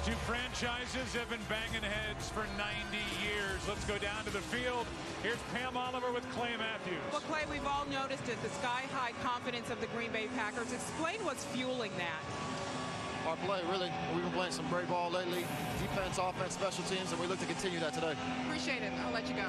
two franchises have been banging heads for 90 years. Let's go down to the field. Here's Pam Oliver with Clay Matthews. Well, Clay, we've all noticed it, the sky-high confidence of the Green Bay Packers. Explain what's fueling that. Our play, really. We've been playing some great ball lately. Defense, offense, special teams, and we look to continue that today. Appreciate it. I'll let you go.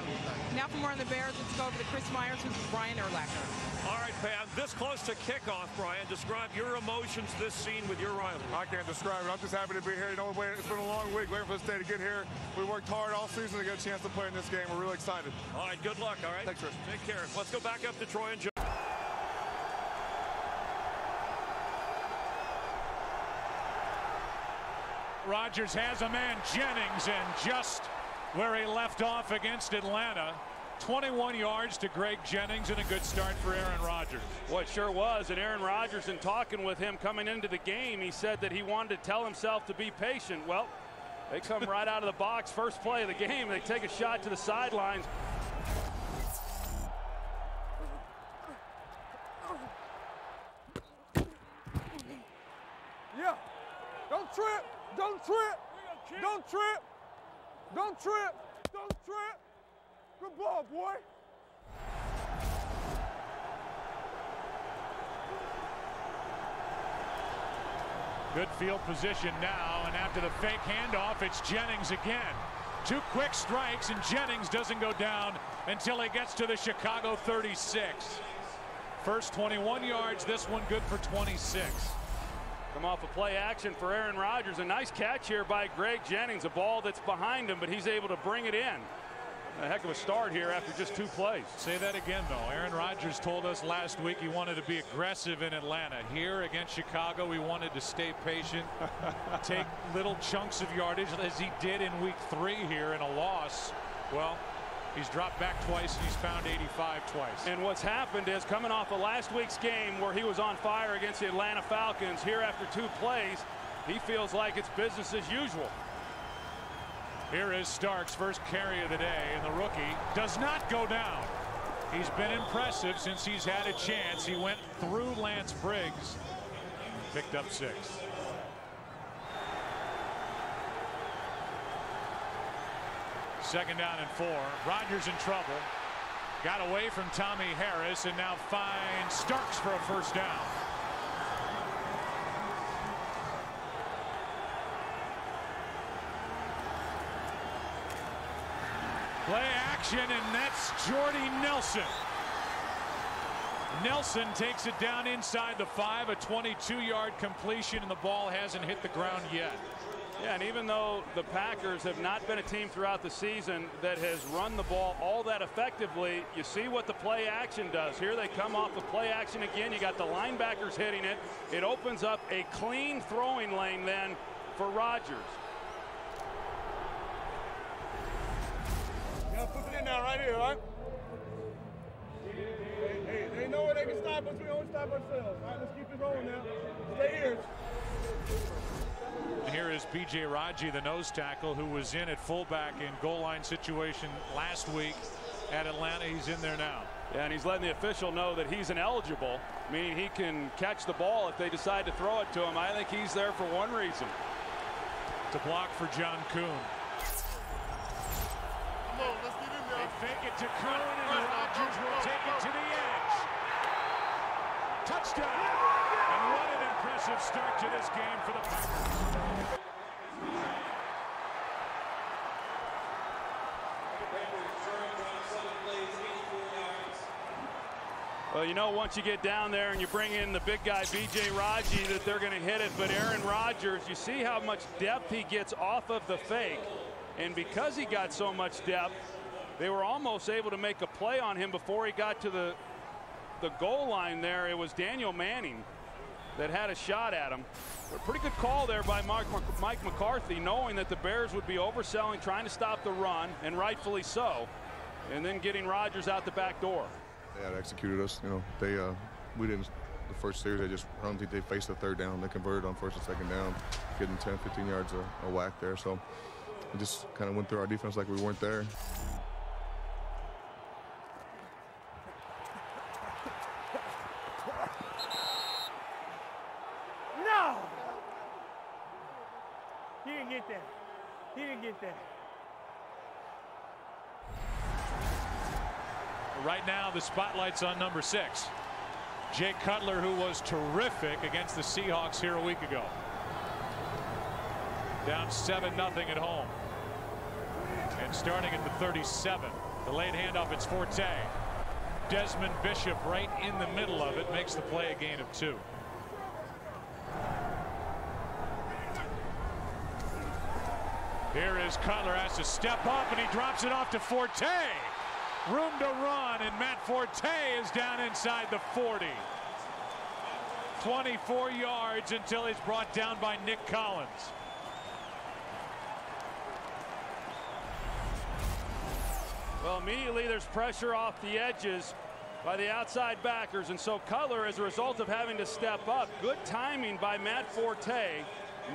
Now for more on the Bears, let's go over to Chris Myers, who's with Brian Urlacher. All right, Pam, this close to kickoff, Brian, describe your emotions this scene with your rival. I can't describe it. I'm just happy to be here. You know, it's been a long week waiting for this day to get here. We worked hard all season to get a chance to play in this game. We're really excited. All right, good luck, all right? Thanks, Chris. Take care. Let's go back up to Troy and Joe. Rodgers has a man, Jennings, and just where he left off against Atlanta. 21 yards to Greg Jennings and a good start for Aaron Rodgers. Well, it sure was. And Aaron Rodgers, in talking with him coming into the game, he said that he wanted to tell himself to be patient. Well, they come right out of the box, first play of the game. They take a shot to the sidelines. Yeah. Don't trip. Don't trip. Don't trip. Don't trip. Don't trip. Good ball, boy. Good field position now, and after the fake handoff, it's Jennings again. Two quick strikes, and Jennings doesn't go down until he gets to the Chicago 36. First 21 yards, this one good for 26. Come off a play action for Aaron Rodgers. A nice catch here by Greg Jennings. A ball that's behind him, but he's able to bring it in. A heck of a start here after just two plays. Say that again, though. Aaron Rodgers told us last week he wanted to be aggressive in Atlanta. Here against Chicago, he wanted to stay patient, take little chunks of yardage as he did in week 3 here in a loss. Well, he's dropped back twice and he's found 85 twice. And what's happened is, coming off of last week's game where he was on fire against the Atlanta Falcons, here after 2 plays, he feels like it's business as usual. Here is Starks' first carry of the day, and the rookie does not go down. He's been impressive since he's had a chance. He went through Lance Briggs, picked up 6. Second down and 4. Rodgers in trouble. Got away from Tommy Harris and now finds Starks for a first down. Play action, and that's Jordy Nelson. Nelson takes it down inside the 5, a 22-yard completion, and the ball hasn't hit the ground yet. Yeah, and even though the Packers have not been a team throughout the season that has run the ball all that effectively, you see what the play action does. Here they come off the play action again. You got the linebackers hitting it. It opens up a clean throwing lane then for Rodgers. Yeah, put it in now, right here, right? Hey, they know where they can stop us. We don't stop ourselves. All right, let's keep it rolling now. Stay here. Here is B.J. Raji, the nose tackle, who was in at fullback in goal line situation last week at Atlanta. He's in there now. Yeah, and he's letting the official know that he's ineligible, meaning he can catch the ball if they decide to throw it to him. I think he's there for one reason. To block for John Kuhn. Come on, let's get in there. They fake it to Kuhn, and Rodgers will take it to the edge. Touchdown! And what an impressive start to this game for the Packers. Well, you know, once you get down there and you bring in the big guy, B.J. Raji, that they're going to hit it. But Aaron Rodgers, you see how much depth he gets off of the fake. And because he got so much depth, they were almost able to make a play on him before he got to the goal line there. It was Daniel Manning that had a shot at him. But a pretty good call there by Mike McCarthy, knowing that the Bears would be overselling, trying to stop the run, and rightfully so, and then getting Rodgers out the back door. They had executed us. You know, we didn't. The first series, I don't think they faced a third down. They converted on first and second down, getting 10, 15 yards a whack there. So we just kind of went through our defense like we weren't there. No! He didn't get that. Right now, the spotlight's on number 6. Jay Cutler, who was terrific against the Seahawks here a week ago. Down 7-0 at home. And starting at the 37. The late handoff, it's Forte. Desmond Bishop right in the middle of it makes the play a gain of 2. Here is Cutler, has to step up, and he drops it off to Forte. Room to run, and Matt Forte is down inside the 40. 24 yards until he's brought down by Nick Collins. Well, immediately there's pressure off the edges by the outside backers, and so Cutler, as a result of having to step up, good timing by Matt Forte,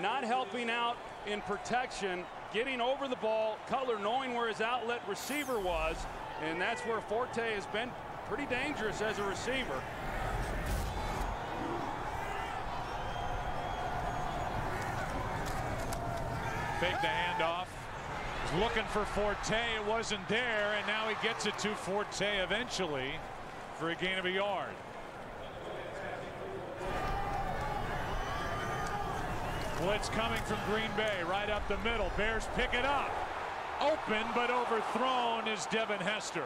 not helping out in protection, getting over the ball, Cutler knowing where his outlet receiver was, and that's where Forte has been pretty dangerous as a receiver. Fake the handoff. Looking for Forte, it wasn't there, and now he gets it to Forte eventually for a gain of a yard. Blitz coming from Green Bay, right up the middle. Bears pick it up. Open, but overthrown is Devin Hester.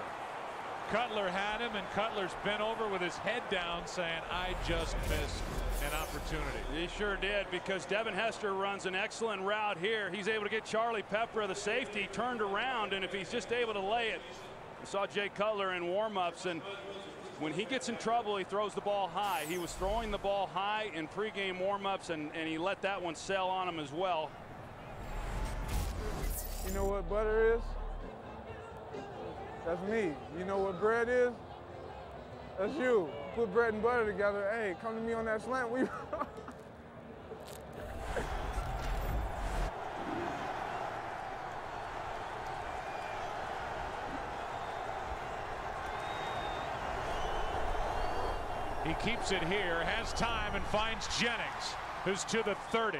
Cutler had him, and Cutler's bent over with his head down saying, I just missed an opportunity. He sure did, because Devin Hester runs an excellent route here. He's able to get Charlie Pepper, the safety, turned around, and if he's just able to lay it. We saw Jay Cutler in warm-ups, and when he gets in trouble, he throws the ball high. He was throwing the ball high in pregame warm-ups, and he let that one sell on him as well. You know what butter is? That's me. You know what bread is? That's you. Put bread and butter together. Hey, come to me on that slant. He keeps it here, has time, and finds Jennings, who's to the 30.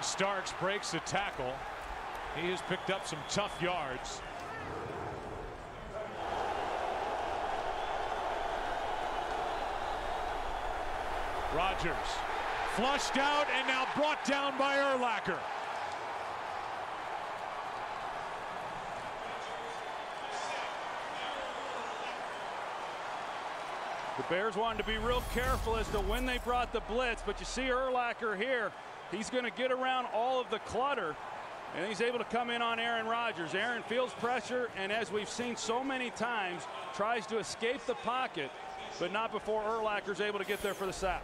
Starks breaks the tackle. He has picked up some tough yards. Rodgers flushed out and now brought down by Urlacher. The Bears wanted to be real careful as to when they brought the blitz, but you see Urlacher here. He's going to get around all of the clutter, and he's able to come in on Aaron Rodgers. Aaron feels pressure, and as we've seen so many times, tries to escape the pocket, but not before Urlacher's able to get there for the sack.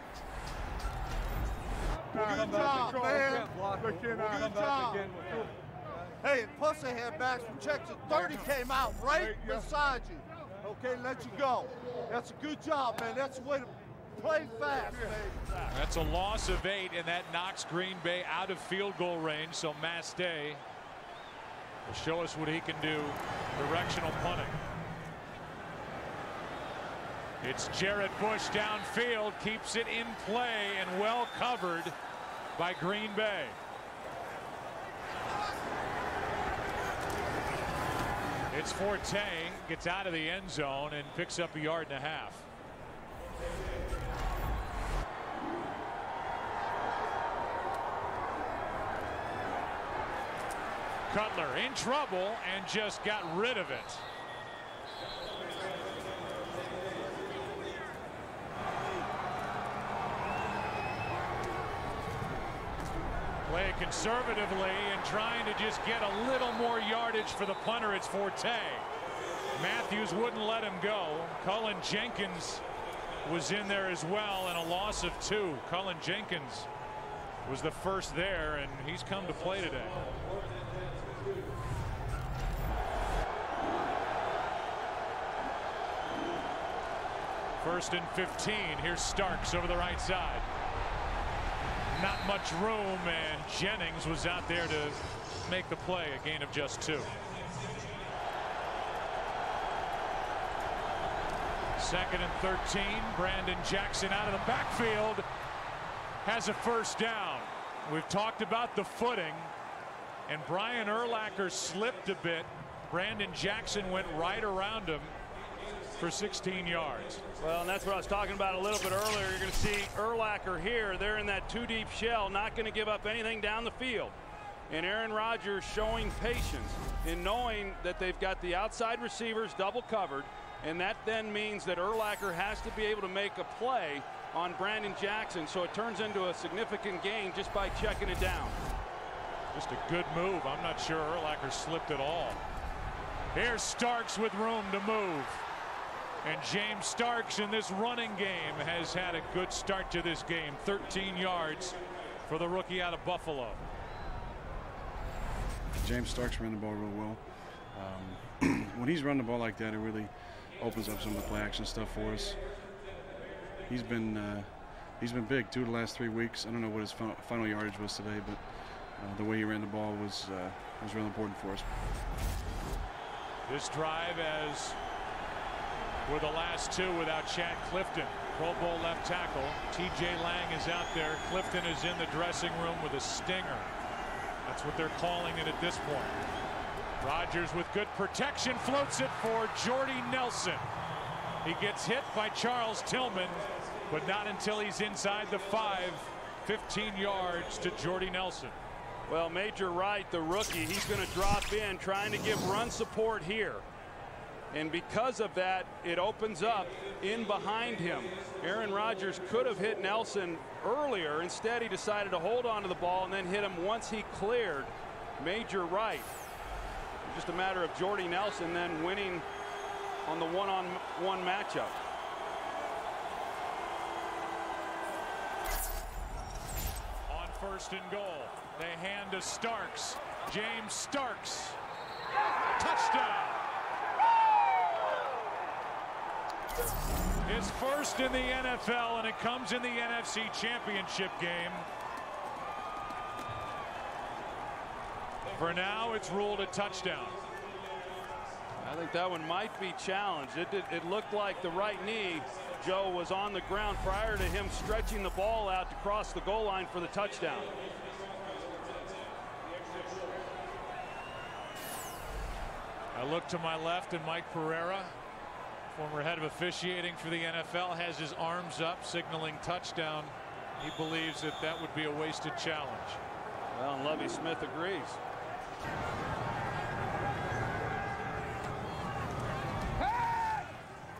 Good job, man. Good job. Hey, plus they had backs from Texas. 30 came out right beside you. Okay, let you go. That's a good job, man. That's the way to play fast, man. That's a loss of 8, and that knocks Green Bay out of field goal range. So Mass Day will show us what he can do. Directional punting. It's Jarrett Bush downfield, keeps it in play and well covered by Green Bay. It's Forte, gets out of the end zone and picks up a yard and a half. Cutler in trouble and just got rid of it. Play it conservatively and trying to just get a little more yardage for the punter. It's Forte. Matthews wouldn't let him go. Cullen Jenkins was in there as well, and a loss of 2. Cullen Jenkins was the first there, and he's come to play today. First and 15. Here's Starks over the right side. Not much room, and Jennings was out there to make the play, a gain of just 2. Second and 13. Brandon Jackson out of the backfield has a first down. We've talked about the footing, and Brian Urlacher slipped a bit. Brandon Jackson went right around him for 16 yards. Well, and that's what I was talking about a little bit earlier. You're going to see Urlacher here. They're in that two deep shell, not going to give up anything down the field. And Aaron Rodgers showing patience in knowing that they've got the outside receivers double covered, and that then means that Urlacher has to be able to make a play on Brandon Jackson, so it turns into a significant gain just by checking it down. Just a good move. I'm not sure Urlacher slipped at all. Here's Starks with room to move. And James Starks in this running game has had a good start to this game. 13 yards for the rookie out of Buffalo. James Starks ran the ball real well. When he's running the ball like that, it really opens up some of the play action stuff for us. He's been big 2 of the last 3 weeks. I don't know what his final yardage was today, but the way he ran the ball was really important for us. This drive, as were the last 2 without Chad Clifton. Pro Bowl left tackle. TJ Lang is out there. Clifton is in the dressing room with a stinger. That's what they're calling it at this point. Rodgers with good protection floats it for Jordy Nelson. He gets hit by Charles Tillman, but not until he's inside the 5. 15 yards to Jordy Nelson. Well, Major Wright, the rookie, he's going to drop in trying to give run support here. And because of that, it opens up in behind him. Aaron Rodgers could have hit Nelson earlier. Instead, he decided to hold on to the ball and then hit him once he cleared Major Wright. Just a matter of Jordy Nelson then winning on the one-on-one matchup. On 1st and goal, they hand to Starks. James Starks. Touchdown. His first in the NFL, and it comes in the NFC Championship game. For now, it's ruled a touchdown. I think that one might be challenged. It looked like the right knee, Joe, was on the ground prior to him stretching the ball out to cross the goal line for the touchdown. I look to my left, and Mike Pereira, former head of officiating for the NFL, has his arms up signaling touchdown. He believes that that would be a wasted challenge. Well, and Lovie Smith agrees.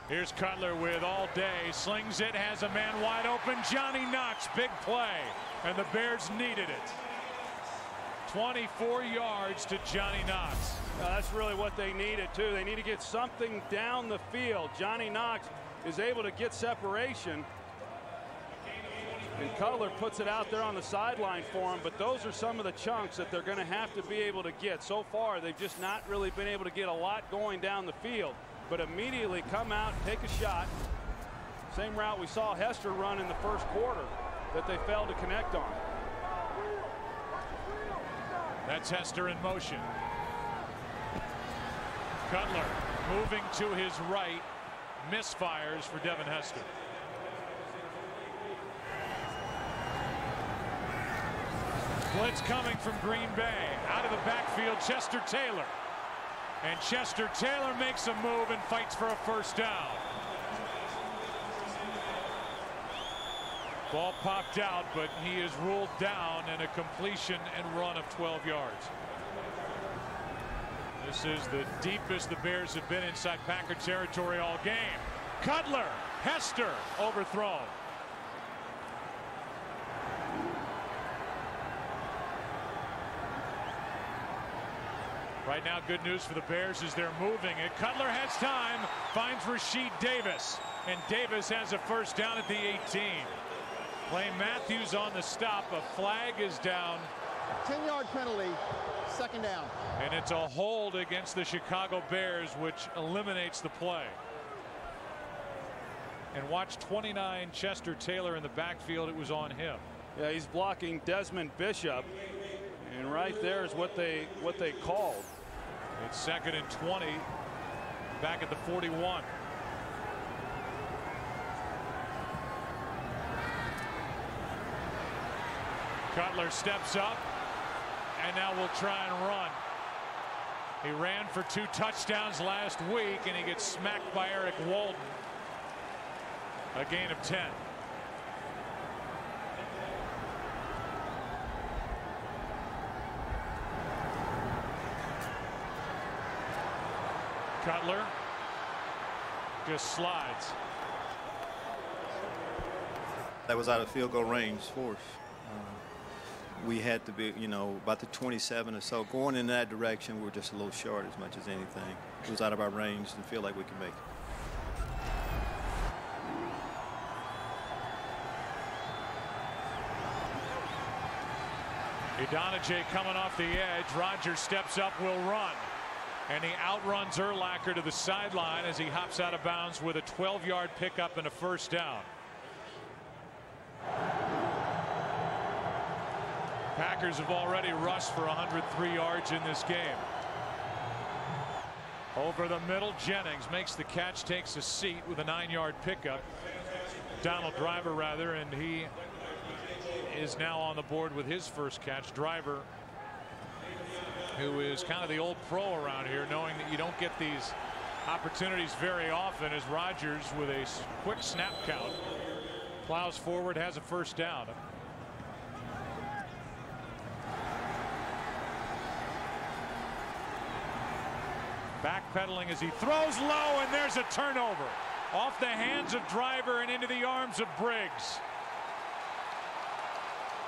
Here's Cutler with all day, slings it, has a man wide open. Johnny Knox, big play, and the Bears needed it. 24 yards to Johnny Knox. That's really what they needed too. They need to get something down the field. Johnny Knox is able to get separation, and Cutler puts it out there on the sideline for him. But those are some of the chunks that they're going to have to be able to get. So far, they've just not really been able to get a lot going down the field, but immediately come out, take a shot. Same route we saw Hester run in the first quarter that they failed to connect on. That's Hester in motion. Cutler moving to his right, misfires for Devin Hester. Blitz coming from Green Bay. Out of the backfield, Chester Taylor. And Chester Taylor makes a move and fights for a first down. Ball popped out, but he is ruled down in a completion and run of 12 yards. This is the deepest the Bears have been inside Packer territory all game. Cutler, Hester overthrown. Right now, good news for the Bears is they're moving it. Cutler has time, finds Rasheed Davis, and Davis has a first down at the 18. Clay Matthews on the stop. A flag is down. 10-yard penalty, second down. And it's a hold against the Chicago Bears, which eliminates the play. And watch 29 Chester Taylor in the backfield. It was on him. Yeah, he's blocking Desmond Bishop, and right there is what they called. It's 2nd and 20, back at the 41. Cutler steps up, and now will try and run. He ran for 2 touchdowns last week, and he gets smacked by Eric Walden. A gain of 10. Cutler just slides. That was out of field goal range for us. We had to be, about the 27 or so. Going in that direction, we were just a little short as much as anything. It was out of our range and feel like we could make it. Idonije coming off the edge. Rogers steps up, will run. And he outruns Urlacher to the sideline as he hops out of bounds with a 12-yard pickup and a first down. Packers have already rushed for 103 yards in this game. Over the middle, Jennings makes the catch, takes a seat with a 9-yard pickup. Donald Driver, rather, and he is now on the board with his first catch. Driver, who is kind of the old pro around here, knowing that you don't get these opportunities very often, as Rogers, with a quick snap count, plows forward, has a first down. Backpedaling as he throws low, and there's a turnover. Off the hands of Driver and into the arms of Briggs.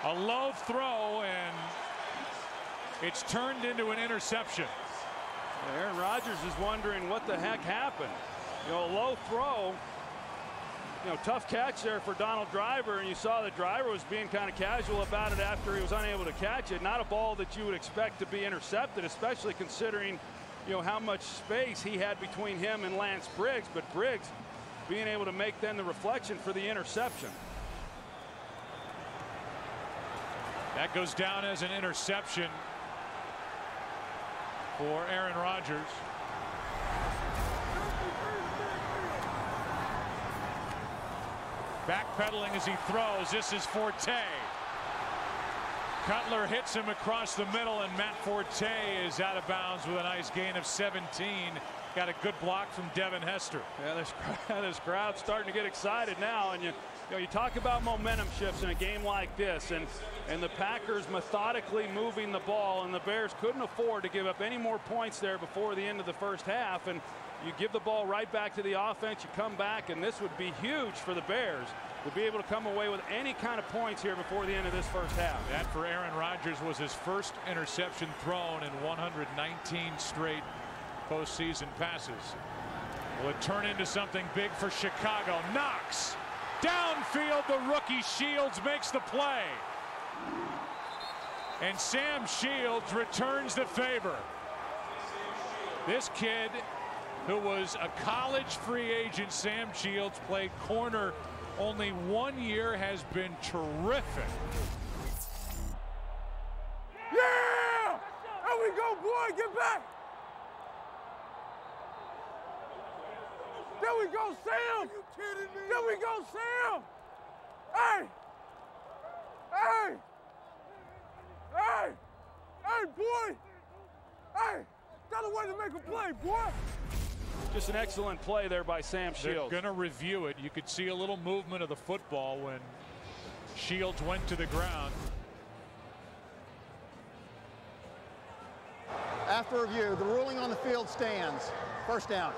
A low throw, and it's turned into an interception. Aaron Rodgers is wondering what the heck happened. A low throw. Tough catch there for Donald Driver, and you saw that Driver was being kind of casual about it after he was unable to catch it. Not a ball that you would expect to be intercepted, especially considering how much space he had between him and Lance Briggs, but Briggs being able to make then the reflection for the interception. That goes down as an interception for Aaron Rodgers. Backpedaling as he throws. This is Forte. Cutler hits him across the middle, and Matt Forte is out of bounds with a nice gain of 17. Got a good block from Devin Hester. Yeah, this crowd's starting to get excited now, and you talk about momentum shifts in a game like this, and the Packers methodically moving the ball, and the Bears couldn't afford to give up any more points there before the end of the first half. And you give the ball right back to the offense, you come back, and this would be huge for the Bears to be able to come away with any kind of points here before the end of this first half. That for Aaron Rodgers was his first interception thrown in 119 straight postseason passes. Will it turn into something big for Chicago? Knox downfield, the rookie Shields makes the play, and Sam Shields returns the favor. This kid, who was a college free agent, Sam Shields, played corner only 1 year, has been terrific. Yeah! There we go, boy, get back! There we go, Sam! Are you kidding me? There we go, Sam! Hey! Hey! Hey! Hey, boy! Hey! Got a way to make a play, boy! Just an excellent play there by Sam Shields. They're going to review it. You could see a little movement of the football when Shields went to the ground. After review, the ruling on the field stands. First down.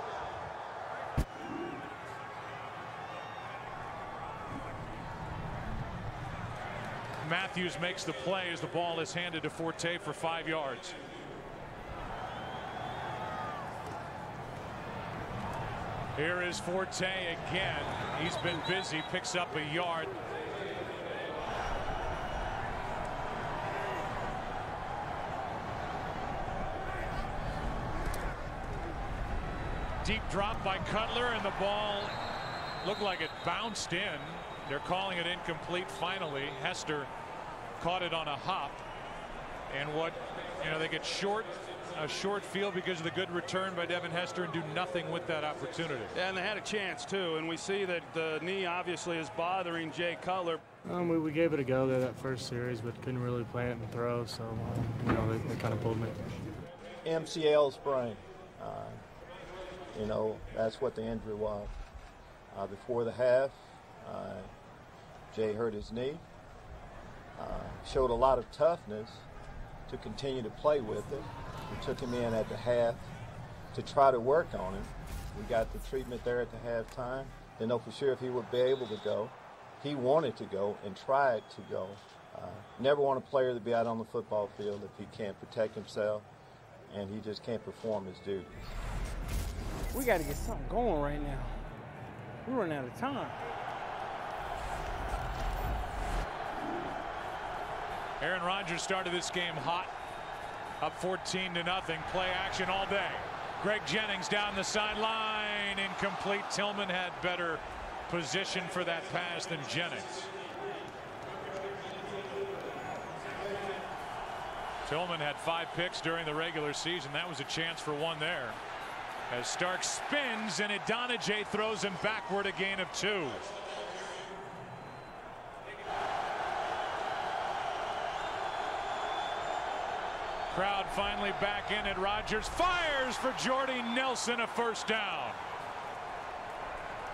Matthews makes the play as the ball is handed to Forte for 5 yards. Here is Forte again. He's been busy, picks up a yard. Deep drop by Cutler, and the ball looked like it bounced in. They're calling it incomplete finally. Hester caught it on a hop, and they get a short field because of the good return by Devin Hester and do nothing with that opportunity. Yeah, and they had a chance too, and we see that the knee obviously is bothering Jay Cutler. We gave it a go there that first series, but couldn't really plant and throw, so you know, they kind of pulled me. MCL sprain. You know, that's what the injury was. Before the half, Jay hurt his knee. Showed a lot of toughness to continue to play with it. We took him in at the half to try to work on him. We got the treatment there at the halftime. Didn't know for sure if he would be able to go. He wanted to go and tried to go. Never want a player to be out on the football field if he can't protect himself and he just can't perform his duties. We got to get something going right now. We're running out of time. Aaron Rodgers started this game hot, up 14-0. Play action all day. Greg Jennings down the sideline, incomplete. Tillman had better position for that pass than Jennings. Tillman had 5 picks during the regular season. That was a chance for one there. As Starks spins and Idonije throws him backward, a gain of 2. Crowd finally back in it. Rodgers fires for Jordy Nelson, a first down.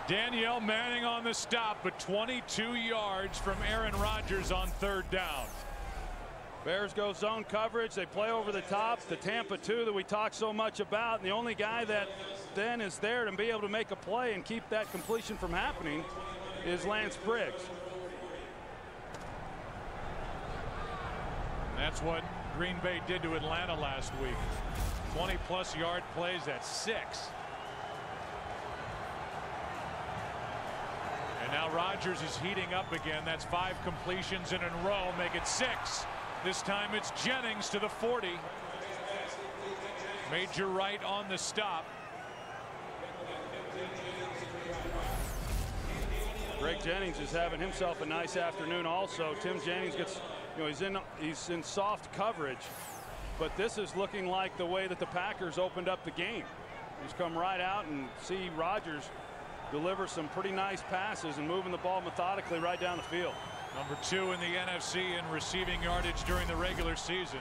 Danielle Manning on the stop, but 22 yards from Aaron Rodgers on 3rd down. Bears go zone coverage. They play over the top. The Tampa 2 that we talk so much about. And the only guy that then is there to be able to make a play and keep that completion from happening is Lance Briggs. That's what Green Bay did to Atlanta last week. 20-plus yard plays at 6. And now Rodgers is heating up again. That's 5 completions in a row, make it 6. This time it's Jennings to the 40. Major Wright on the stop. Greg Jennings is having himself a nice afternoon also. Tim Jennings gets, you know, he's in soft coverage, but this is looking like the way that the Packers opened up the game. He's come right out and see Rodgers deliver some pretty nice passes and moving the ball methodically right down the field. Number 2 in the NFC in receiving yardage during the regular season.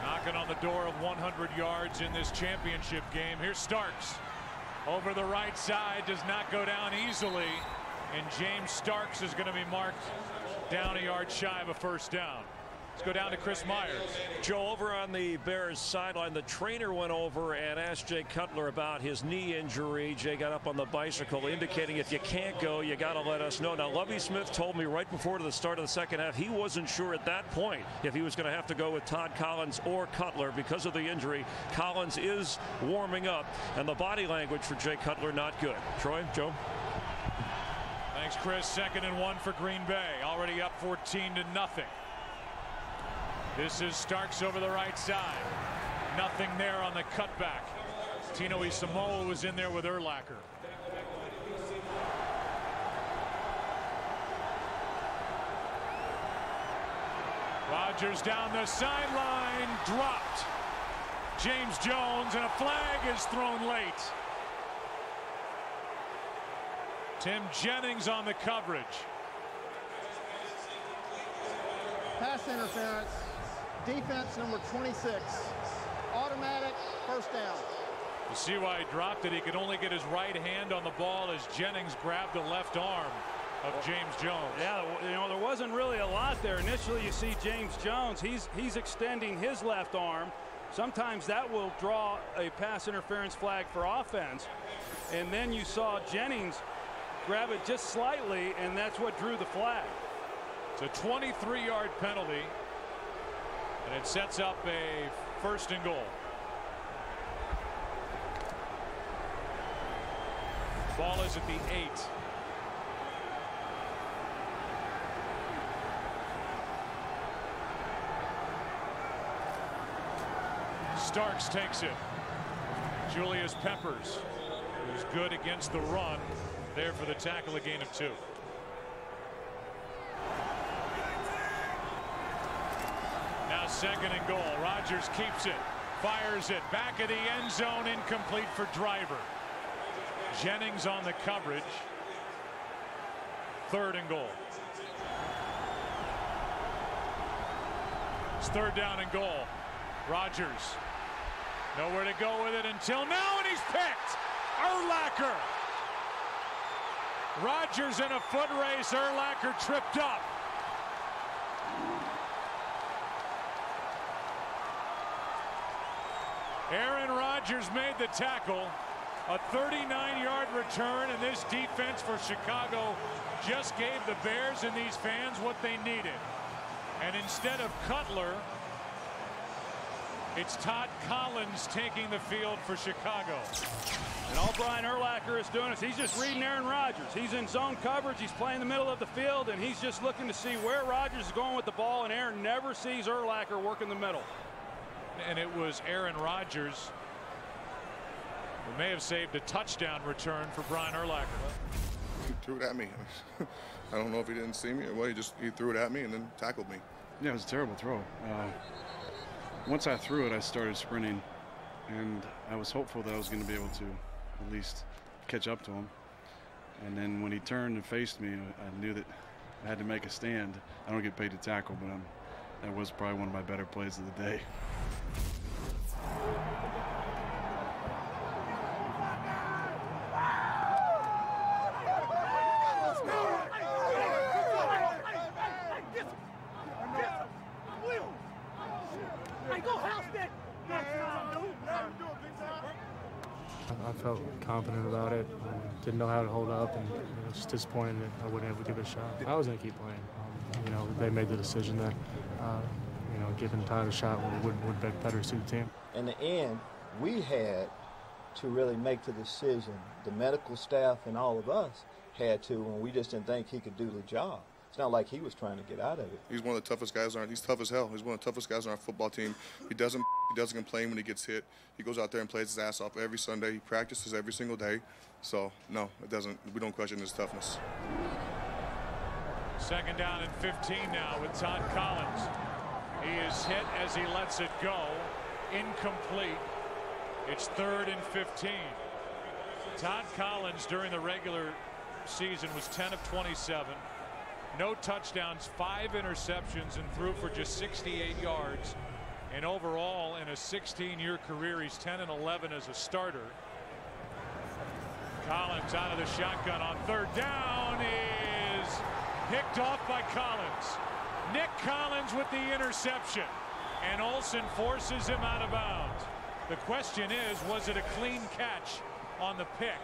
Knocking on the door of 100 yards in this championship game. Here's Starks. Over the right side, does not go down easily. And James Starks is going to be marked down a yard shy of a first down. Let's go down to Chris Myers. Joe, over on the Bears sideline, the trainer went over and asked Jay Cutler about his knee injury. Jay got up on the bicycle, indicating if you can't go, you got to let us know. Now, Lovie Smith told me right before the start of the second half he wasn't sure at that point if he was going to have to go with Todd Collins or Cutler because of the injury. Collins is warming up, and the body language for Jay Cutler not good. Troy, Joe. Thanks, Chris. 2nd and 1 for Green Bay. Already up 14-0. This is Starks over the right side. Nothing there on the cutback. Tino Isamoa was in there with Urlacher. Rodgers down the sideline, dropped. James Jones, and a flag is thrown late. Tim Jennings on the coverage. Pass interference. Defense number 26. Automatic first down. You see why he dropped it. He could only get his right hand on the ball as Jennings grabbed the left arm of James Jones. Yeah, you know, there wasn't really a lot there. Initially, you see James Jones. He's extending his left arm. Sometimes that will draw a pass interference flag for offense. And then you saw Jennings grab it just slightly, and that's what drew the flag. It's a 23-yard penalty, and it sets up a 1st and goal. Ball is at the 8. Starks takes it. Julius Peppers, who's good against the run, there for the tackle, a gain of 2. Now 2nd and goal. Rodgers keeps it, fires it back of the end zone, incomplete for Driver. Jennings on the coverage. 3rd and goal. It's 3rd down and goal. Rodgers nowhere to go with it until now, and he's picked. Urlacher. Rodgers in a foot race. Urlacher tripped up. Aaron Rodgers made the tackle. A 39-yard return, and this defense for Chicago just gave the Bears and these fans what they needed. And instead of Cutler, it's Todd Collins taking the field for Chicago. And all Brian Urlacher is doing is he's just reading Aaron Rodgers. He's in zone coverage. He's playing the middle of the field, and he's just looking to see where Rodgers is going with the ball, and Aaron never sees Urlacher work in the middle. And it was Aaron Rodgers who may have saved a touchdown return for Brian Urlacher. He threw it at me. I don't know if he didn't see me or what. He threw it at me and then tackled me. Yeah, it was a terrible throw. Once I threw it, I started sprinting, and I was hopeful that I was going to be able to at least catch up to him. And then when he turned and faced me, I knew that I had to make a stand. I don't get paid to tackle, but that was probably one of my better plays of the day. I felt confident about it. Didn't know how to hold up, and just disappointed that I wouldn't able to give it a shot. I was going to keep playing. They made the decision that giving Todd a shot would better suit the team. In the end, we had to really make the decision. The medical staff and all of us had to, and we just didn't think he could do the job. It's not like he was trying to get out of it. He's one of the toughest guys he's tough as hell. He's one of the toughest guys on our football team. He doesn't complain when he gets hit. He goes out there and plays his ass off every Sunday. He practices every single day. So no, we don't question his toughness. 2nd down and 15 now with Todd Collins. He is hit as he lets it go. Incomplete. It's 3rd and 15. Todd Collins during the regular season was 10 of 27. No touchdowns, 5 interceptions, and threw for just 68 yards. And overall, in a 16-year career, he's 10 and 11 as a starter. Collins out of the shotgun on 3rd down is picked off by Collins. Nick Collins with the interception, and Olsen forces him out of bounds. The question is, was it a clean catch on the pick?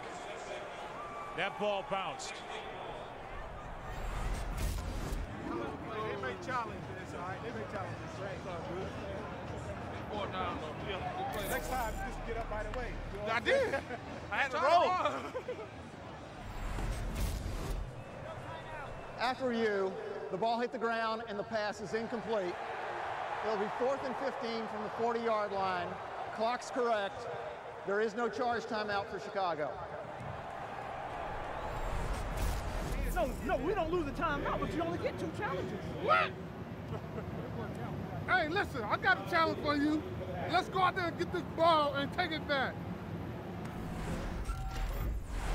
That ball bounced. They may challenge this, all right? They may challenge this, right? It's all good. Fall down, though. Next time, just get up right away. You know I did. I had to roll. After you, the ball hit the ground and the pass is incomplete. It'll be 4th and 15 from the 40-yard line. Clock's correct. There is no charge timeout for Chicago. No, we don't lose a timeout, but you only get 2 challenges. What? Hey, listen, I got a challenge for you. Let's go out there and get this ball and take it back.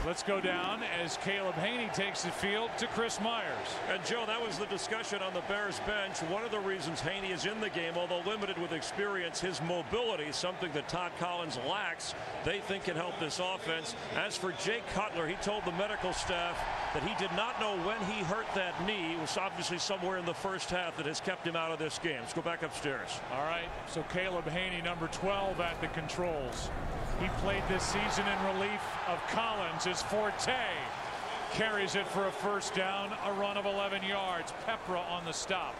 Let's go down as Caleb Haney takes the field to Chris Myers. And Joe, that was the discussion on the Bears bench. One of the reasons Haney is in the game, although limited with experience, his mobility, something that Todd Collins lacks, they think can help this offense. As for Jay Cutler, he told the medical staff that he did not know when he hurt that knee. It was obviously somewhere in the first half that has kept him out of this game. Let's go back upstairs. All right, so Caleb Haney, number 12 at the controls. He played this season in relief of Collins. His forte carries it for a 1st down, a run of 11 yards. Pepra on the stop.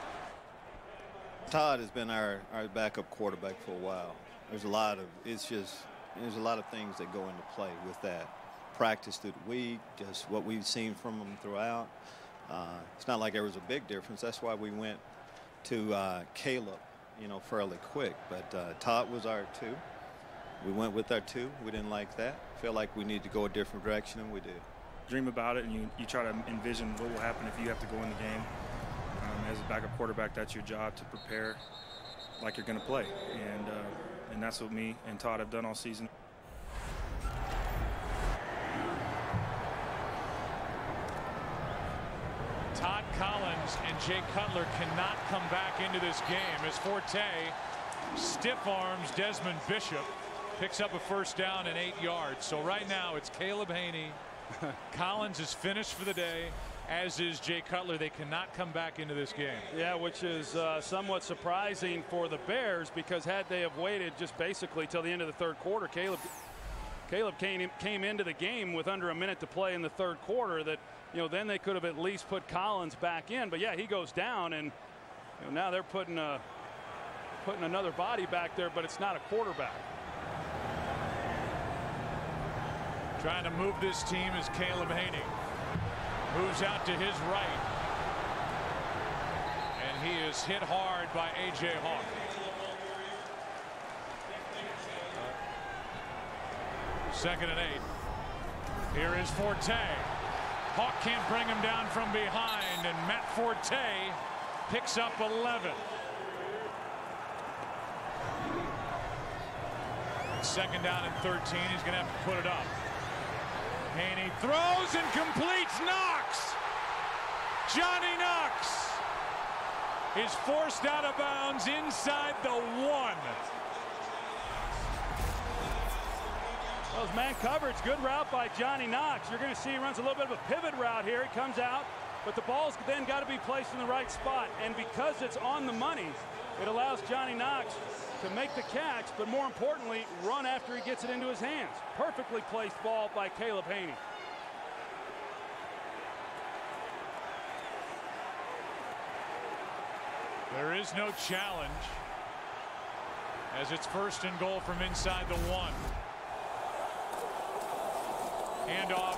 Todd has been our backup quarterback for a while. There's a lot of things that go into play with that. Practice through the week, just what we've seen from him throughout. It's not like there was a big difference. That's why we went to Caleb, fairly quick. But Todd was our 2. We went with our 2. We didn't like that. Felt like we need to go a different direction, and we did. Dream about it, and you try to envision what will happen if you have to go in the game. As a backup quarterback, that's your job, to prepare like you're going to play. And that's what me and Todd have done all season. Cutler cannot come back into this game as Forte stiff arms Desmond Bishop, picks up a first down and 8 yards. So right now it's Caleb Haney. Collins is finished for the day, as is Jay Cutler. They cannot come back into this game. Yeah, which is somewhat surprising for the Bears, because had they have waited just basically till the end of the third quarter, Caleb came into the game with under a minute to play in the third quarter, that then they could have at least put Collins back in. But yeah, he goes down, and now they're putting another body back there, but it's not a quarterback. Trying to move this team is Caleb Haney. Moves out to his right. And he is hit hard by A.J. Hawk. Second and 8. Here is Forte. Hawk can't bring him down from behind, and Matt Forte picks up 11. Second down and 13. He's going to have to put it up. Haney throws and completes. Knox. Johnny Knox is forced out of bounds inside the 1. Well, it's man coverage. Good route by Johnny Knox. You're going to see he runs a little bit of a pivot route here. He comes out, but the ball's then got to be placed in the right spot. And because it's on the money, it allows Johnny Knox to make the catch, but more importantly, run after he gets it into his hands. Perfectly placed ball by Caleb Haney. There is no challenge, as it's first and goal from inside the 1. Handoff.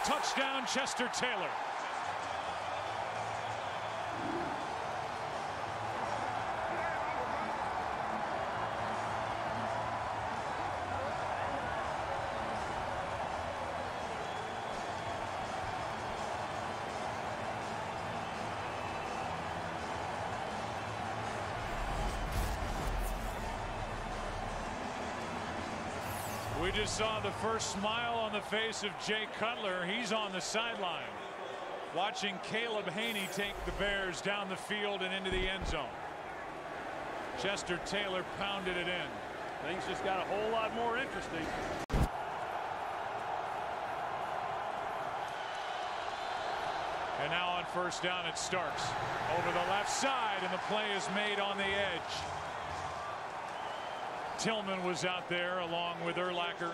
Touchdown, Chester Taylor. We just saw the first smile on the face of Jay Cutler. He's on the sideline watching Caleb Haney take the Bears down the field and into the end zone. Chester Taylor pounded it in. Things just got a whole lot more interesting. And now on first down, it Starks over the left side, and the play is made on the edge. Tillman was out there along with Urlacher.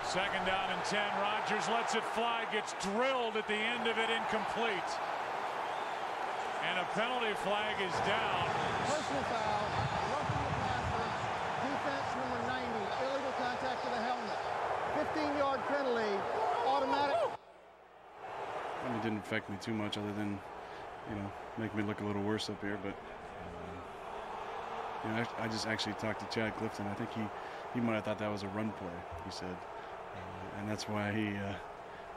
Second down and 10. Rodgers lets it fly, gets drilled at the end of it, incomplete. And a penalty flag is down. Personal foul, roughing the passer, defense number 90, illegal contact to the helmet. 15-yard penalty, automatic. It didn't affect me too much, other than, make me look a little worse up here. But I just actually talked to Chad Clifton. I think he might have thought that was a run play, he said. And that's why he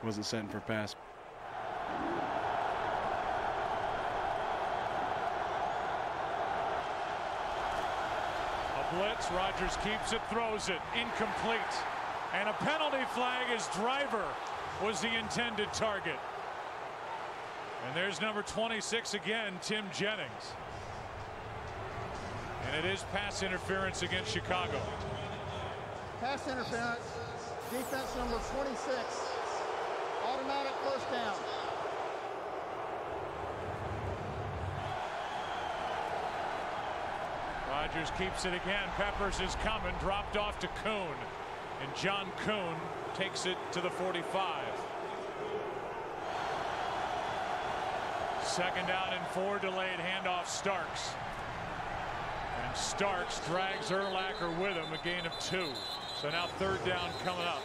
wasn't setting for pass. A blitz. Rodgers keeps it, throws it. Incomplete. And a penalty flag as Driver was the intended target. And there's number 26 again, Tim Jennings. And it is pass interference against Chicago. Pass interference. Defense number 26. Automatic first down. Rodgers keeps it again. Peppers is coming. Dropped off to Kuhn. And John Kuhn takes it to the 45. Second down and 4. Delayed handoff Starks. And Starks drags Urlacher with him. A gain of 2. So now third down coming up.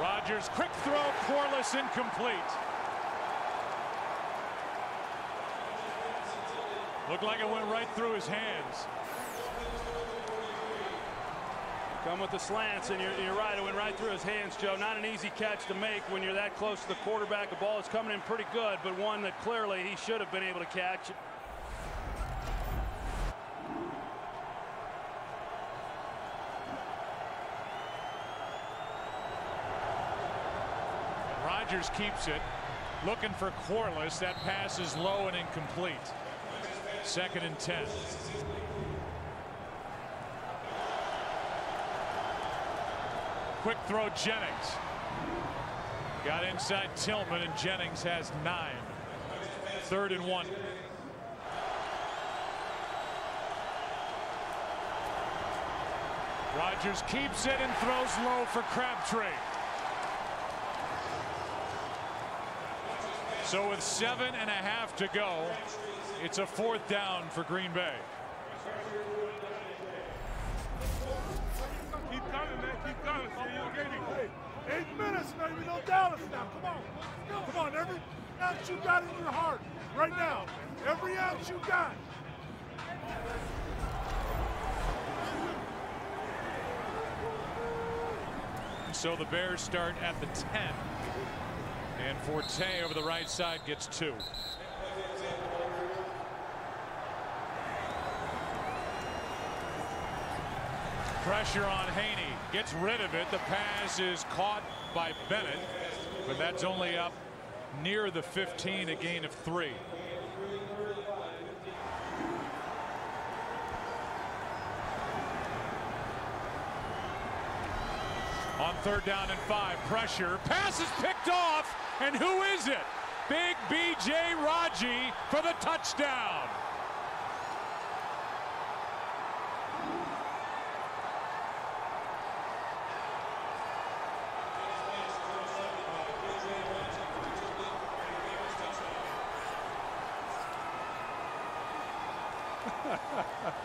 Rodgers, quick throw, Corliss, incomplete. Looked like it went right through his hands. Come with the slants, and you're right, it went right through his hands, Joe. Not an easy catch to make when you're that close to the quarterback. The ball is coming in pretty good, but one that clearly he should have been able to catch. Rodgers keeps it. Looking for Corliss. That pass is low and incomplete. 2nd and 10. Quick throw, Jennings. Got inside Tillman, and Jennings has 9. 3rd and 1. Rodgers keeps it and throws low for Crabtree. So with 7.5 to go, it's a 4th down for Green Bay. Keep coming, man. Keep coming. Hey, 8 minutes, baby. No Dallas now. Come on. Come on. Every ounce you got in your heart right now. Every ounce you got. So the Bears start at the 10. And Forte over the right side gets 2. Pressure on Haney. Gets rid of it. The pass is caught by Bennett. But that's only up near the 15, a gain of 3. On 3rd down and 5, pressure. Pass is picked off. And who is it? Big B.J. Raji for the touchdown.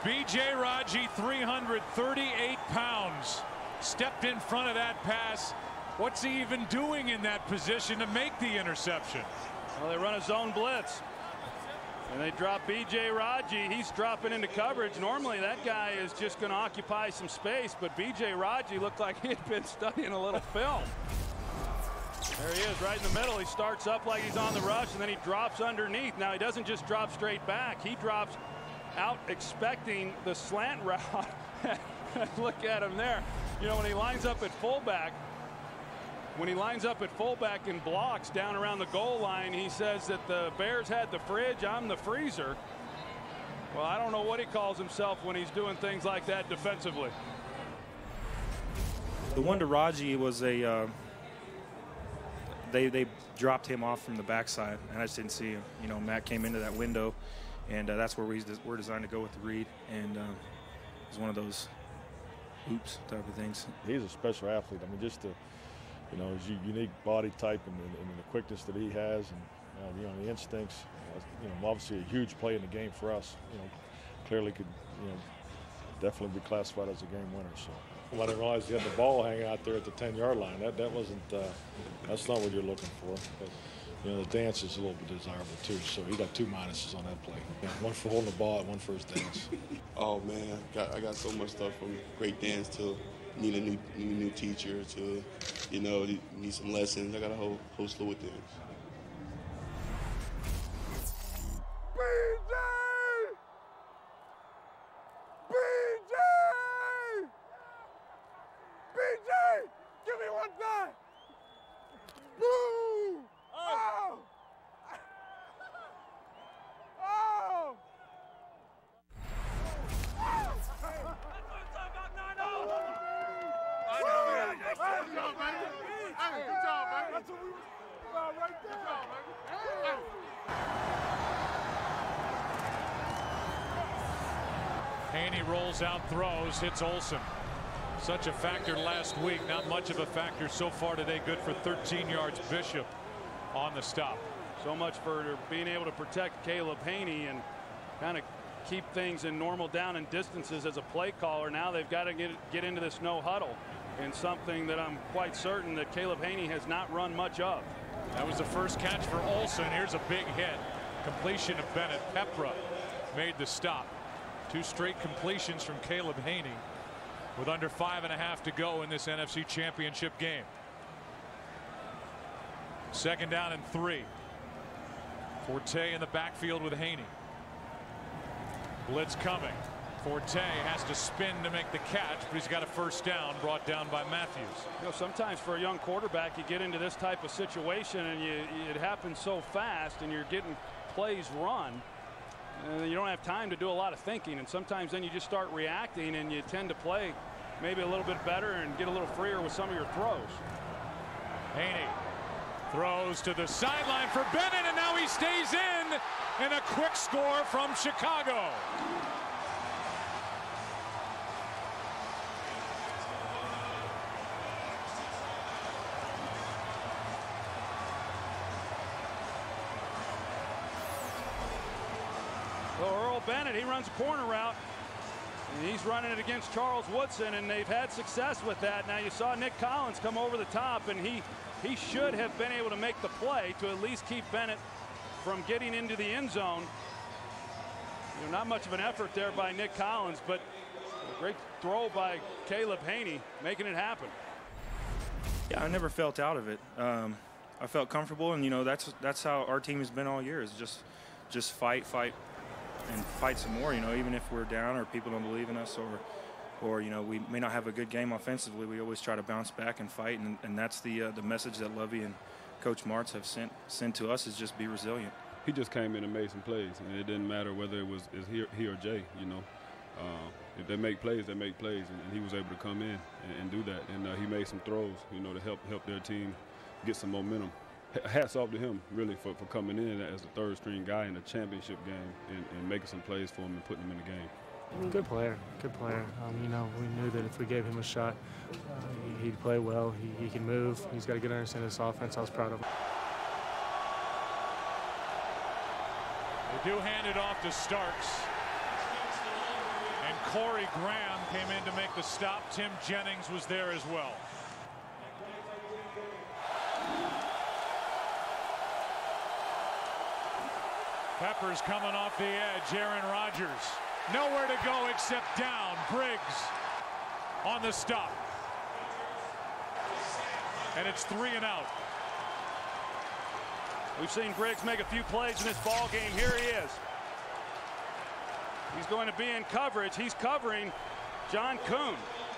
B.J. Raji, 338 pounds. Stepped in front of that pass. What's he even doing in that position to make the interception? Well, they run a zone blitz. And they drop B.J. Raji. He's dropping into coverage. Normally that guy is just going to occupy some space, but B.J. Raji looked like he had been studying a little film. There he is right in the middle. He starts up like he's on the rush, and then he drops underneath. Now he doesn't just drop straight back. He drops out expecting the slant route. Look at him there. You know, when he lines up at fullback, and blocks down around the goal line, he says that the Bears had the fridge, I'm the freezer. Well, I don't know what he calls himself when he's doing things like that defensively. The one to Raji was a they dropped him off from the backside, and I just didn't see him. You know, Matt came into that window, and that's where we're designed to go with the read, and it's one of those oops type of things. He's a special athlete. I mean, just the, you know, his unique body type and the quickness that he has, and you know, the instincts. You know, obviously a huge play in the game for us. You know, clearly could, you know, definitely be classified as a game winner. So. Well, I didn't realize he had the ball hanging out there at the 10-yard line. That wasn't. That's not what you're looking for. But, you know, the dance is a little bit desirable too. So he got 2 minuses on that play. Yeah, 1 for holding the ball, 1 for his dance. Oh man, I got so much stuff from great dance to need a new teacher to, you know, need some lessons. I got a whole slew of things. Give me one back! Boo! Oh! Oh! Good job, baby. That's what we were about right there. Haney rolls out, throws, hits Olsen. Such a factor last week, not much of a factor so far today. Good for 13 yards. Bishop on the stop. So much for being able to protect Caleb Haney and kind of keep things in normal down and distances as a play caller. Now they've got to get into this no huddle, and something that I'm quite certain that Caleb Haney has not run much of. That was the first catch for Olsen. Here's a big hit. Completion of Bennett. Pepra made the stop. 2 straight completions from Caleb Haney with under 5.5 to go in this NFC Championship game. 2nd down and 3. Forte in the backfield with Haney. Blitz coming. Forte has to spin to make the catch, but he's got a first down brought down by Matthews. You know, sometimes for a young quarterback, you get into this type of situation and it happens so fast and you're getting plays run. And you don't have time to do a lot of thinking, and sometimes then you just start reacting and you tend to play maybe a little bit better and get a little freer with some of your throws. Haney throws to the sideline for Bennett, and now he stays in, and a quick score from Chicago. Bennett, he runs a corner route, and he's running it against Charles Woodson, and they've had success with that. Now you saw Nick Collins come over the top, and he should have been able to make the play to at least keep Bennett from getting into the end zone. You know, not much of an effort there by Nick Collins, but a great throw by Caleb Haney, making it happen. Yeah, I never felt out of it. I felt comfortable, and you know that's how our team has been all year. Is just fight, and fight some more. You know, even if we're down or people don't believe in us, or you know we may not have a good game offensively, we always try to bounce back and fight, and that's the message that Lovey and Coach Martz have sent to us, is just be resilient. He just came in and made some plays, and it didn't matter whether it was he or Jay. You know, if they make plays, they make plays, and he was able to come in and do that, and he made some throws, you know, to help their team get some momentum. Hats off to him, really, for coming in as a third-string guy in a championship game and making some plays for him and putting him in the game. Good player, good player. You know, we knew that if we gave him a shot, he'd play well. He can move. He's got a good understanding of this offense. I was proud of him. They do hand it off to Starks. And Corey Graham came in to make the stop. Tim Jennings was there as well. Peppers coming off the edge. Aaron Rodgers nowhere to go except down. Briggs on the stop. And it's 3 and out. We've seen Briggs make a few plays in this ball game. Here he is. He's going to be in coverage. He's covering John Kuhn,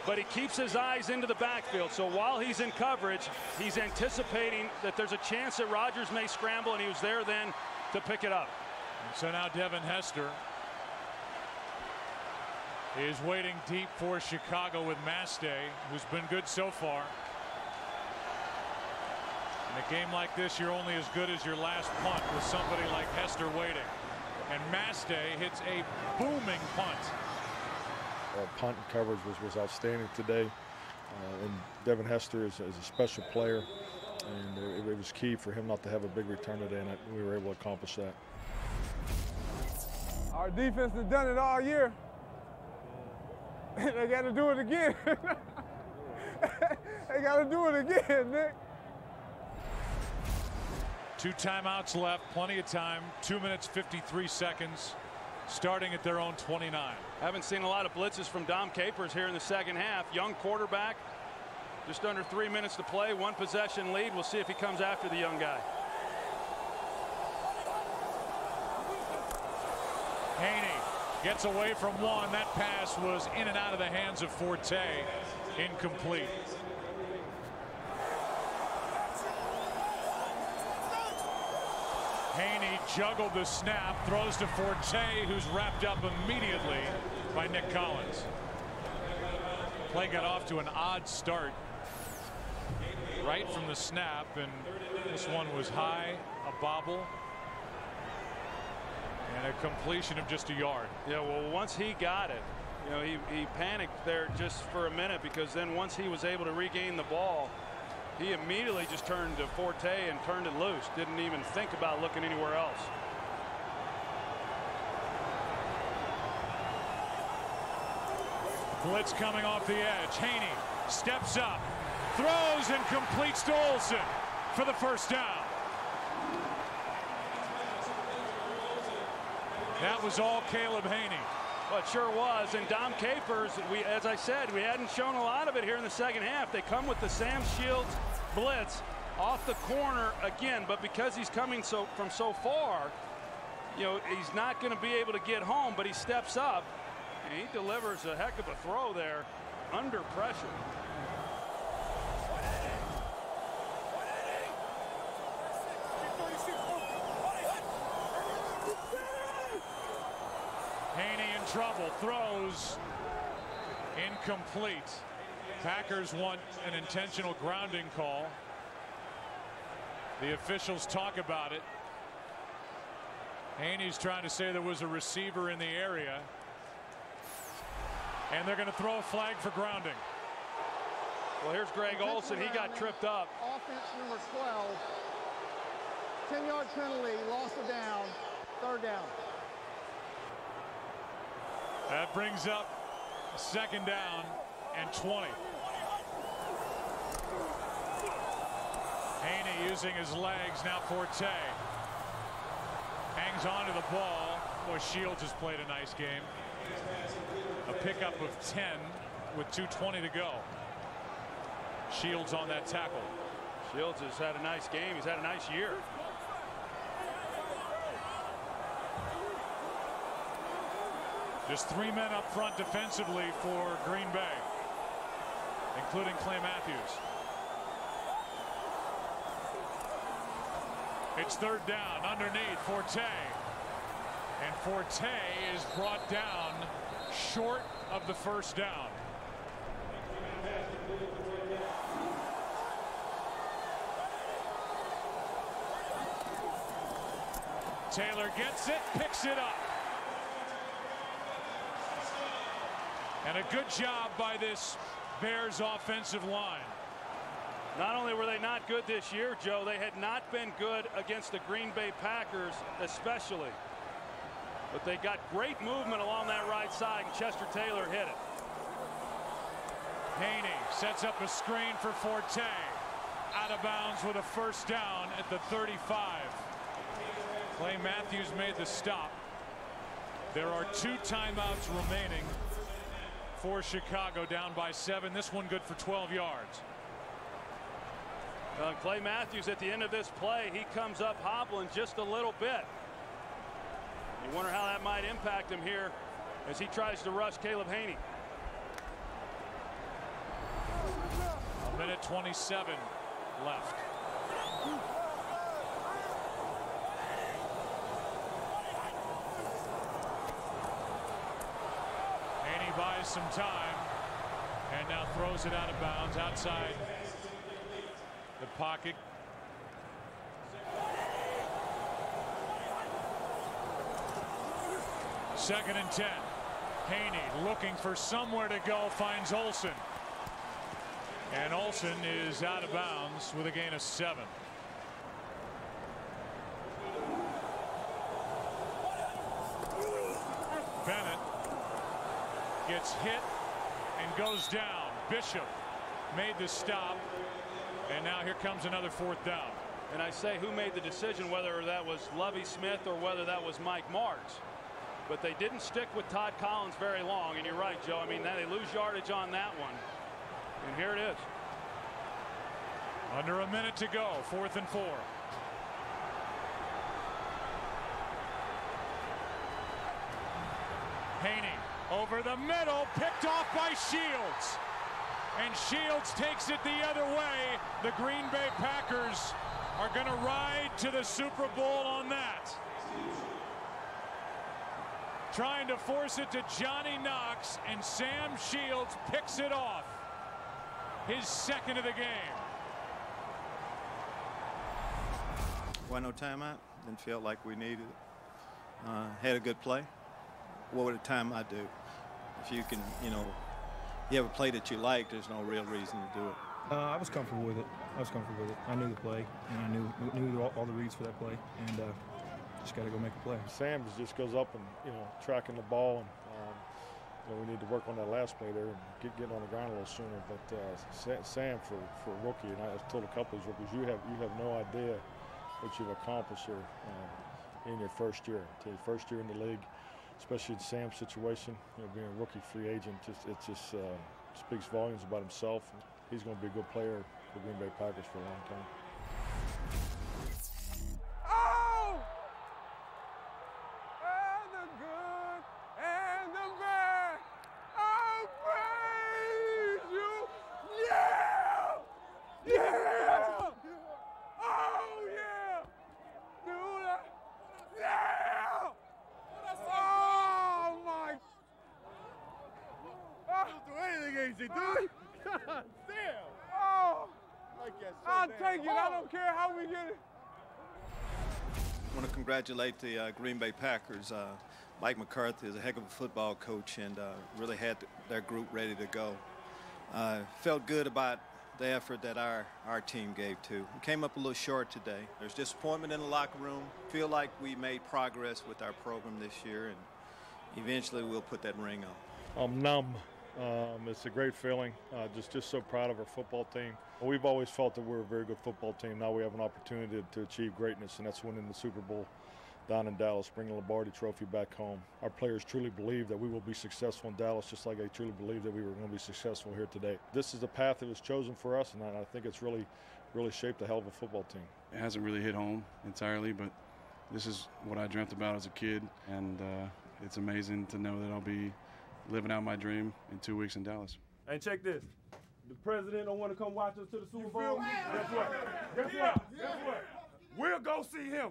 but he keeps his eyes into the backfield. So while he's in coverage, he's anticipating that there's a chance that Rodgers may scramble, and he was there then to pick it up. So now Devin Hester is waiting deep for Chicago with Mastay, who's been good so far. In a game like this, you're only as good as your last punt with somebody like Hester waiting. And Mastay hits a booming punt. Our punt and coverage was outstanding today. And Devin Hester is a special player. And it was key for him not to have a big return today, and we were able to accomplish that. Our defense has done it all year. They got to do it again. They got to do it again, Nick. 2 timeouts left, plenty of time. 2 minutes, 53 seconds, starting at their own 29. Haven't seen a lot of blitzes from Dom Capers here in the second half. Young quarterback, just under 3 minutes to play, 1 possession lead. We'll see if he comes after the young guy. Haney gets away from one. That pass was in and out of the hands of Forte. Incomplete. Haney juggled the snap, throws to Forte, who's wrapped up immediately by Nick Collins. Play got off to an odd start right from the snap, and this one was high, a bobble, and a completion of just a yard. Yeah, well, once he got it, you know, he panicked there just for a minute, because then once he was able to regain the ball, he immediately just turned to Forte and turned it loose. Didn't even think about looking anywhere else. Blitz coming off the edge. Haney steps up, throws, and completes to Olsen for the first down. That was all Caleb Haney. Well, it sure was. And Dom Capers, as I said, we hadn't shown a lot of it here in the second half. They come with the Sam Shields blitz off the corner again, but because he's coming from so far, you know, he's not going to be able to get home, but he steps up And he delivers a heck of a throw there under pressure. Haney in trouble, throws incomplete. Packers want an intentional grounding call. The officials talk about it. Haney's trying to say there was a receiver in the area. And they're going to throw a flag for grounding. Well, here's Greg Olsen. He got tripped up. Offense number 12. 10-yard penalty, loss of down, 3rd down. That brings up 2nd down and 20. Haney using his legs, now Forte. Hangs on to the ball. Boy, Shields has played a nice game. A pickup of 10 with 2:20 to go. Shields on that tackle. Shields has had a nice game. He's had a nice year. Just 3 men up front defensively for Green Bay, including Clay Matthews. It's 3rd down underneath Forte. And Forte is brought down short of the 1st down. Taylor gets it, picks it up. And a good job by this Bears offensive line. Not only were they not good this year, Joe, they had not been good against the Green Bay Packers especially. But they got great movement along that right side, and Chester Taylor hit it. Haney sets up a screen for Forte. Out of bounds with a 1st down at the 35. Clay Matthews made the stop. There are 2 timeouts remaining for Chicago, down by 7. This one good for 12 yards. Clay Matthews at the end of this play, he comes up hobbling just a little bit. You wonder how that might impact him here as he tries to rush Caleb Haney. 1:27 left. Haney buys some time and now throws it out of bounds outside the pocket. Second and 10. Haney looking for somewhere to go, finds Olsen. And Olsen is out of bounds with a gain of 7. Bennett gets hit and goes down. Bishop made the stop. And now here comes another 4th down. And I say, who made the decision, whether that was Lovie Smith or whether that was Mike Marks. But they didn't stick with Todd Collins very long. And you're right, Joe. I mean, they lose yardage on that one. And here it is. Under a minute to go. 4th and 4. Haney over the middle, picked off by Shields. And Shields takes it the other way. The Green Bay Packers are going to ride to the Super Bowl on that. Trying to force it to Johnny Knox, and Sam Shields picks it off. His 2nd of the game. Why no timeout? Didn't feel like we needed it. Had a good play. What would a timeout do? If you can, you have a play that you like, there's no real reason to do it. I was comfortable with it. I knew the play, and I knew all the reads for that play, and just got to go make a play. Sam just goes up and tracking the ball, and we need to work on that last play there and getting on the ground a little sooner. But Sam, for a rookie, and I told a couple of these rookies, you have no idea what you've accomplished here in your first year. To your first year in the league, especially in Sam's situation, being a rookie free agent, it just speaks volumes about himself. He's going to be a good player for Green Bay Packers for a long time. Oh! And the good and the bad. I'll take it. I don't care how we get it. I want to congratulate the Green Bay Packers. Mike McCarthy is a heck of a football coach and really had their group ready to go. Felt good about the effort that our team gave too. We came up a little short today. There's disappointment in the locker room. Feel like we made progress with our program this year, and eventually we'll put that ring on. I'm numb. It's a great feeling. Just so proud of our football team. We've always felt that we're a very good football team. Now we have an opportunity to achieve greatness, and that's winning the Super Bowl down in Dallas, bringing the Lombardi Trophy back home. Our players truly believe that we will be successful in Dallas, just like they truly believe that we were going to be successful here today. This is the path that was chosen for us, and I think it's really shaped a hell of a football team. It hasn't really hit home entirely, but this is what I dreamt about as a kid, and it's amazing to know that I'll be living out my dream in 2 weeks in Dallas. Hey, check this. The president don't want to come watch us to the Super Bowl. Guess what? We'll go see him.